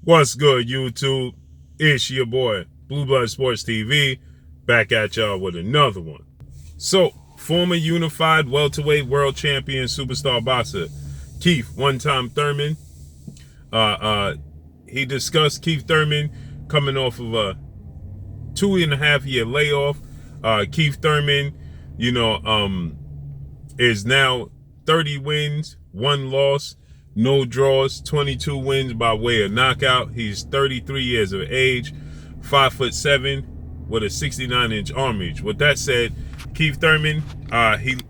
What's good, YouTube? It's your boy, Blue Blood Sports TV, back at y'all with another one. So, former unified welterweight world champion superstar boxer Keith, one-time Thurman, he discussed Keith Thurman coming off of a 2.5-year layoff. Keith Thurman, is now 30 wins, 1 loss, no draws, 22 wins by way of knockout. He's 33 years of age, 5'7", with a 69-inch arm reach. With that said, Keith Thurman,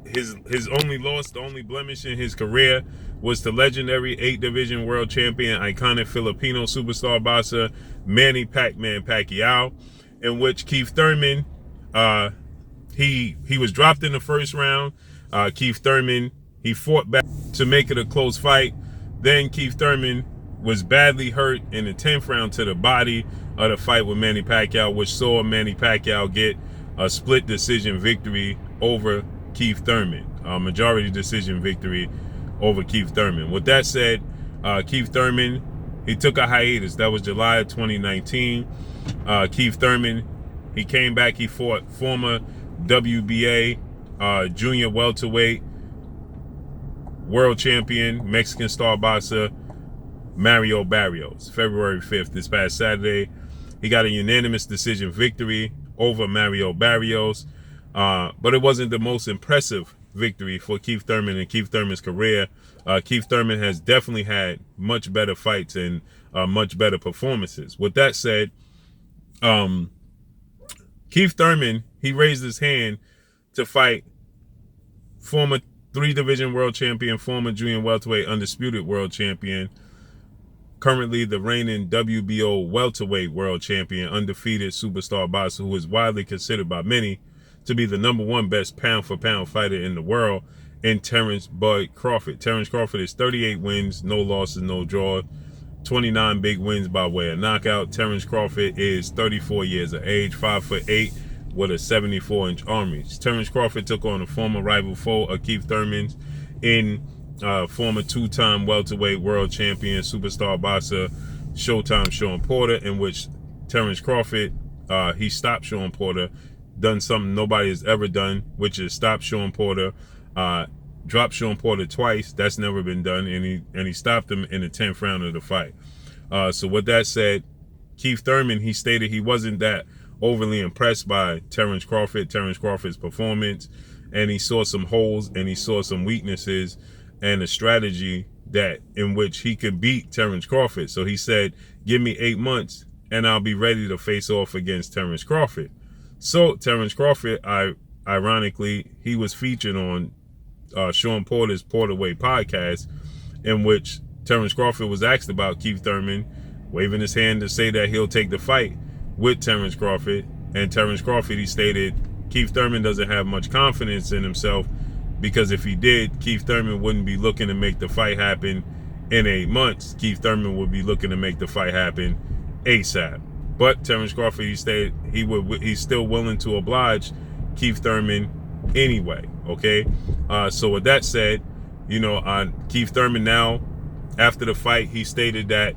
his only loss, the only blemish in his career, was the legendary 8-division world champion, iconic Filipino superstar boxer Manny Pac-Man Pacquiao, in which Keith Thurman, he was dropped in the first round. Keith Thurman, he fought back to make it a close fight. Then Keith Thurman was badly hurt in the 10th round to the body of the fight with Manny Pacquiao, which saw Manny Pacquiao get a split decision victory over Keith Thurman, a majority decision victory over Keith Thurman. With that said, Keith Thurman, he took a hiatus. That was July of 2019. Keith Thurman, he came back. He fought former WBA junior welterweight world champion, Mexican star boxer Mario Barrios, February 5th, this past Saturday. He got a unanimous decision victory over Mario Barrios, but it wasn't the most impressive victory for Keith Thurman in Keith Thurman's career. Keith Thurman has definitely had much better fights and much better performances. With that said, Keith Thurman, he raised his hand to fight former 3-division world champion, former junior welterweight undisputed world champion, currently the reigning WBO welterweight world champion, undefeated superstar boxer who is widely considered by many to be the #1 best pound-for-pound fighter in the world, in Terence Bud Crawford. Terence Crawford is 38 wins, no losses, no draw, 29 big wins by way of knockout. Terence Crawford is 34 years of age, 5'8", with a 74-inch arm reach. Terence Crawford took on a former rival foe of Keith Thurman's in former 2-time welterweight world champion superstar boxer Showtime Sean Porter, in which Terence Crawford, he stopped Sean Porter, done something nobody has ever done, which is stop Sean Porter, dropped Sean Porter twice. That's never been done, and he stopped him in the 10th round of the fight. So with that said, Keith Thurman, he stated he wasn't that overly impressed by Terence Crawford's performance, and he saw some holes and he saw some weaknesses and a strategy that in which he could beat Terence Crawford. So he said, give me 8 months and I'll be ready to face off against Terence Crawford. So Terence Crawford, ironically, he was featured on Sean Porter's Porterweight podcast, in which Terence Crawford was asked about Keith Thurman, waving his hand to say that he'll take the fight with Terence Crawford. And Terence Crawford, he stated Keith Thurman doesn't have much confidence in himself, because if he did, Keith Thurman wouldn't be looking to make the fight happen in 8 months. Keith Thurman would be looking to make the fight happen ASAP. But Terence Crawford, he stated he's still willing to oblige Keith Thurman anyway. Okay, so with that said, Keith Thurman now, after the fight, he stated that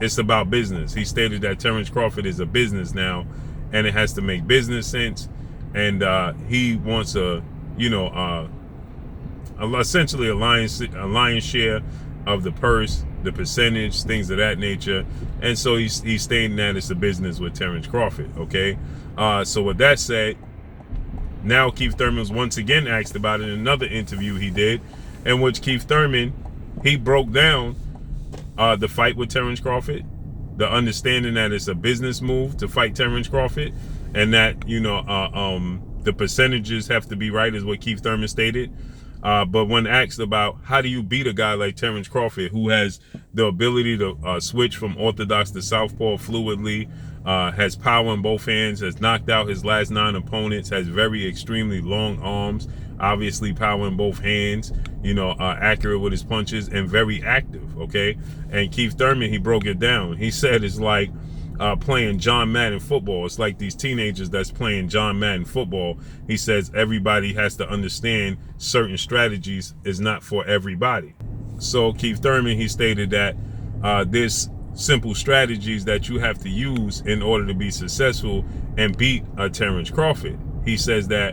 it's about business. He stated that Terence Crawford is a business now, and it has to make business sense. And he wants essentially a lion's share of the purse, the percentage, things of that nature. And so he's stating that it's a business with Terence Crawford. Okay, so with that said, now Keith Thurman was once again asked about it in another interview he did, in which Keith Thurman, he broke down the fight with Terence Crawford, the understanding that it's a business move to fight Terence Crawford, and that the percentages have to be right, is what Keith Thurman stated. But when asked about how do you beat a guy like Terence Crawford, who has the ability to switch from orthodox to southpaw fluidly, has power in both hands, has knocked out his last 9 opponents, has very extremely long arms, obviously power in both hands, accurate with his punches, and very active. Okay, and Keith Thurman, he broke it down. He said it's like playing John Madden football. It's like these teenagers that's playing John Madden football. He says everybody has to understand certain strategies is not for everybody. So Keith Thurman, he stated that there's simple strategies that you have to use in order to be successful and beat Terence Crawford. He says that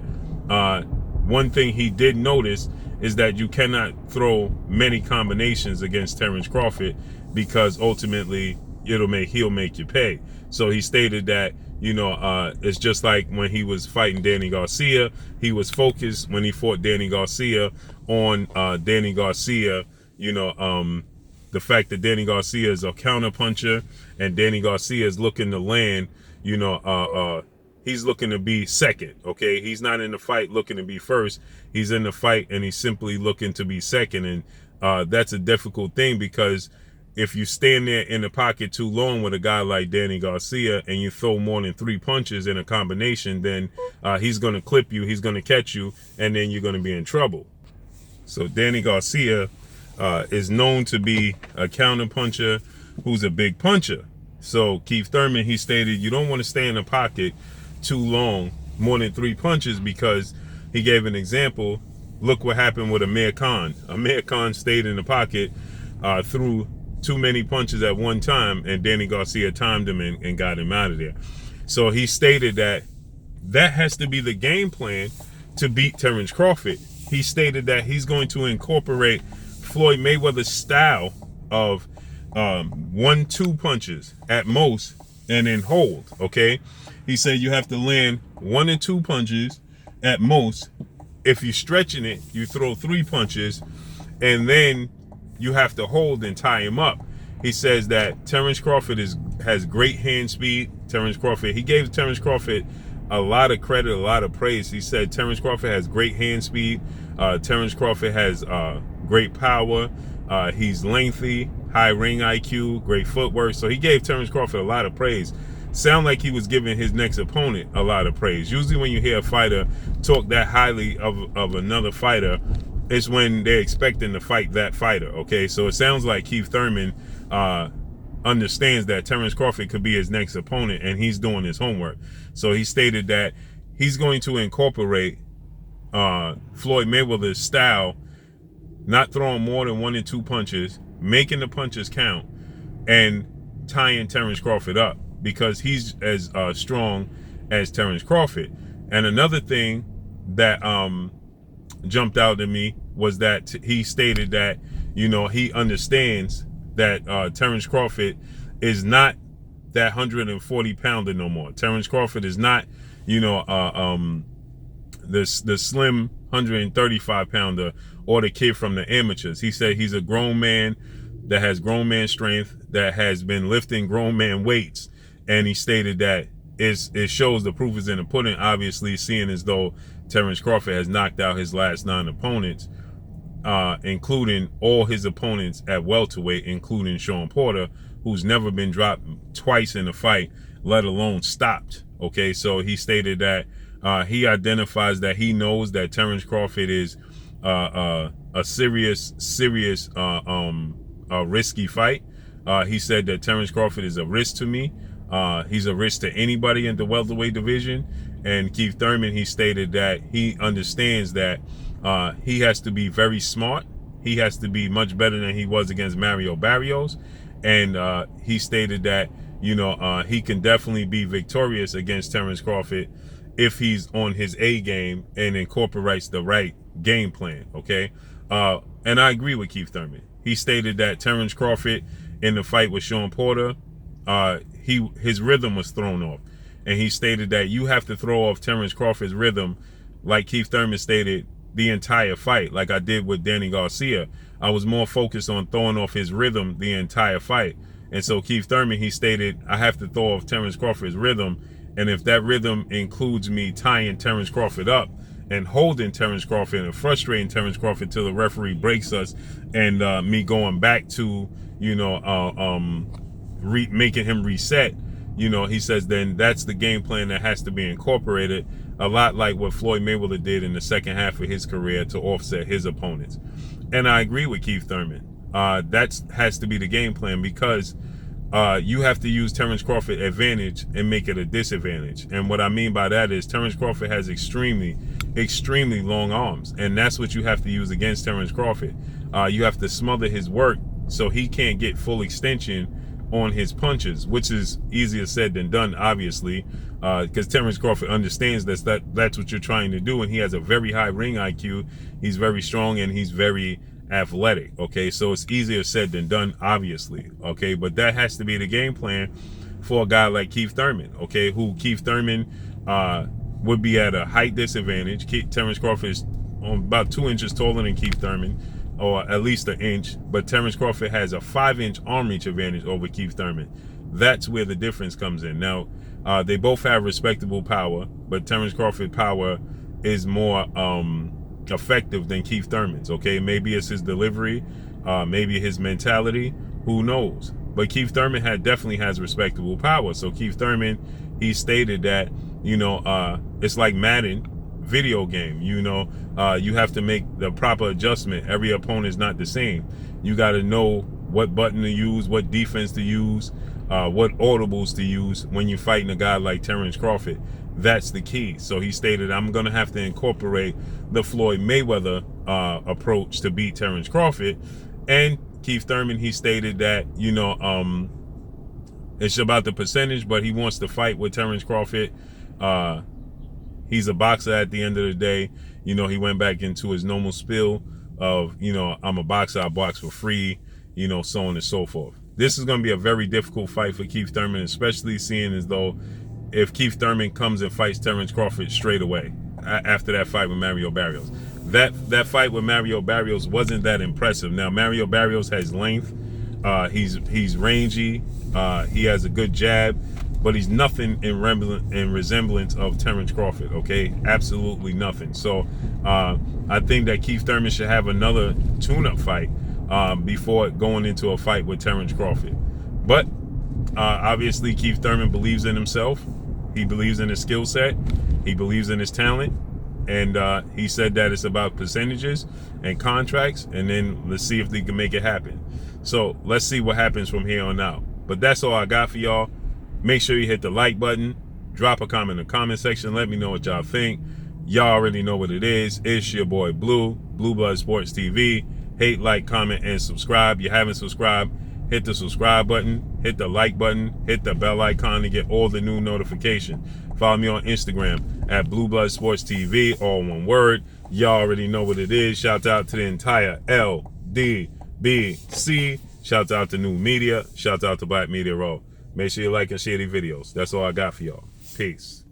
one thing he did notice is that you cannot throw many combinations against Terence Crawford, because ultimately he'll make you pay. So he stated that, you know, it's just like when he was fighting Danny Garcia. He was focused when he fought Danny Garcia on Danny Garcia, you know, the fact that Danny Garcia is a counter puncher and Danny Garcia is looking to land, you know, he's looking to be second, okay? He's not in the fight looking to be first. He's in the fight and he's simply looking to be second. And that's a difficult thing, because if you stand there in the pocket too long with a guy like Danny Garcia and you throw more than 3 punches in a combination, then he's going to clip you, he's going to catch you, and then you're going to be in trouble. So Danny Garcia is known to be a counter puncher who's a big puncher. So Keith Thurman, he stated you don't want to stay in the pocket too long, more than 3 punches, because he gave an example. Look what happened with Amir Khan. Amir Khan stayed in the pocket, threw too many punches at one time, and Danny Garcia timed him and got him out of there. So he stated that has to be the game plan to beat Terence Crawford. He stated that he's going to incorporate Floyd Mayweather's style of 1-2 punches at most and then hold, okay? He said you have to land 1 and 2 punches at most. If you're stretching it, you throw 3 punches, and then you have to hold and tie him up. He says that Terence Crawford has great hand speed. Terence Crawford, he gave Terence Crawford a lot of credit, a lot of praise. He said Terence Crawford has great hand speed. Terence Crawford has great power. He's lengthy, high ring IQ, great footwork. So he gave Terence Crawford a lot of praise. Sound like he was giving his next opponent a lot of praise. Usually when you hear a fighter talk that highly of another fighter, it's when they're expecting to fight that fighter, okay? So it sounds like Keith Thurman understands that Terence Crawford could be his next opponent, and he's doing his homework. So he stated that he's going to incorporate Floyd Mayweather's style, not throwing more than 1 and 2 punches, making the punches count, and tying Terence Crawford up, because he's as strong as Terence Crawford. And another thing that jumped out at me was that he stated that, you know, he understands that Terence Crawford is not that 140-pounder no more. Terence Crawford is not, you know, the slim 135-pounder or the kid from the amateurs. He said he's a grown man that has grown man strength, that has been lifting grown man weights. And he stated that it shows the proof is in the pudding, obviously, seeing as though Terence Crawford has knocked out his last 9 opponents, including all his opponents at welterweight, including Sean Porter, who's never been dropped twice in a fight, let alone stopped. Okay, so he stated that he identifies that he knows that Terence Crawford is a serious, risky fight. He said that Terence Crawford is a risk to me. He's a risk to anybody in the welterweight division. And Keith Thurman, he stated that he understands that he has to be very smart. He has to be much better than he was against Mario Barrios. And he stated that, you know, he can definitely be victorious against Terence Crawford if he's on his A game and incorporates the right game plan, okay? And I agree with Keith Thurman. He stated that Terence Crawford in the fight with Sean Porter, his rhythm was thrown off. And he stated that you have to throw off Terence Crawford's rhythm, like Keith Thurman stated, the entire fight, like I did with Danny Garcia. I was more focused on throwing off his rhythm the entire fight. And so Keith Thurman, he stated, I have to throw off Terence Crawford's rhythm. And if that rhythm includes me tying Terence Crawford up and holding Terence Crawford and frustrating Terence Crawford till the referee breaks us, and me going back to, you know, making him reset, you know, he says then that's the game plan that has to be incorporated, a lot like what Floyd Mayweather did in the second half of his career to offset his opponents. And I agree with Keith Thurman. That has to be the game plan, because you have to use Terence Crawford advantage and make it a disadvantage. And what I mean by that is Terence Crawford has extremely long arms, and that's what you have to use against Terence Crawford. You have to smother his work so he can't get full extension on his punches, which is easier said than done, obviously, because Terence Crawford understands that's what you're trying to do, and he has a very high ring IQ. He's very strong and he's very athletic. Okay, so it's easier said than done, obviously. Okay, but that has to be the game plan for a guy like Keith Thurman. Okay, who Keith Thurman would be at a height disadvantage. Terence Crawford is about 2 inches taller than Keith Thurman, or at least an inch, but Terence Crawford has a 5-inch arm reach advantage over Keith Thurman. That's where the difference comes in. Now, they both have respectable power, but Terence Crawford's power is more effective than Keith Thurman's. Okay, maybe it's his delivery, maybe his mentality, who knows? But Keith Thurman definitely has respectable power. So Keith Thurman, he stated that, it's like Madden video game. You have to make the proper adjustment. Every opponent is not the same. You got to know what button to use, what defense to use, what audibles to use when you're fighting a guy like Terence Crawford. That's the key. So he stated, I'm going to have to incorporate the Floyd Mayweather approach to beat Terence Crawford. And Keith Thurman, he stated that, it's about the percentage, but he wants to fight with Terence Crawford. He's a boxer at the end of the day. He went back into his normal spiel of, I'm a boxer, I box for free, so on and so forth. This is going to be a very difficult fight for Keith Thurman, especially seeing as though if Keith Thurman comes and fights Terence Crawford straight away after that fight with Mario Barrios. That fight with Mario Barrios wasn't that impressive. Now, Mario Barrios has length. He's rangy. He has a good jab. But he's nothing in resemblance of Terence Crawford, okay? Absolutely nothing. So I think that Keith Thurman should have another tune-up fight before going into a fight with Terence Crawford. But obviously Keith Thurman believes in himself. He believes in his skill set. He believes in his talent. And he said that it's about percentages and contracts. And then let's see if they can make it happen. So let's see what happens from here on out. But that's all I got for y'all. Make sure you hit the like button, drop a comment in the comment section, let me know what y'all think. Y'all already know what it is. It's your boy Blue Blood Sports TV. Hate, like, comment, and subscribe. You haven't subscribed, hit the subscribe button, hit the like button, hit the bell icon to get all the new notifications. Follow me on Instagram at Blue Blood Sports TV, all one word. Y'all already know what it is. Shout out to the entire LDBC. Shout out to New Media. Shout out to Black Media Raw. Make sure you like and share these videos. That's all I got for y'all. Peace.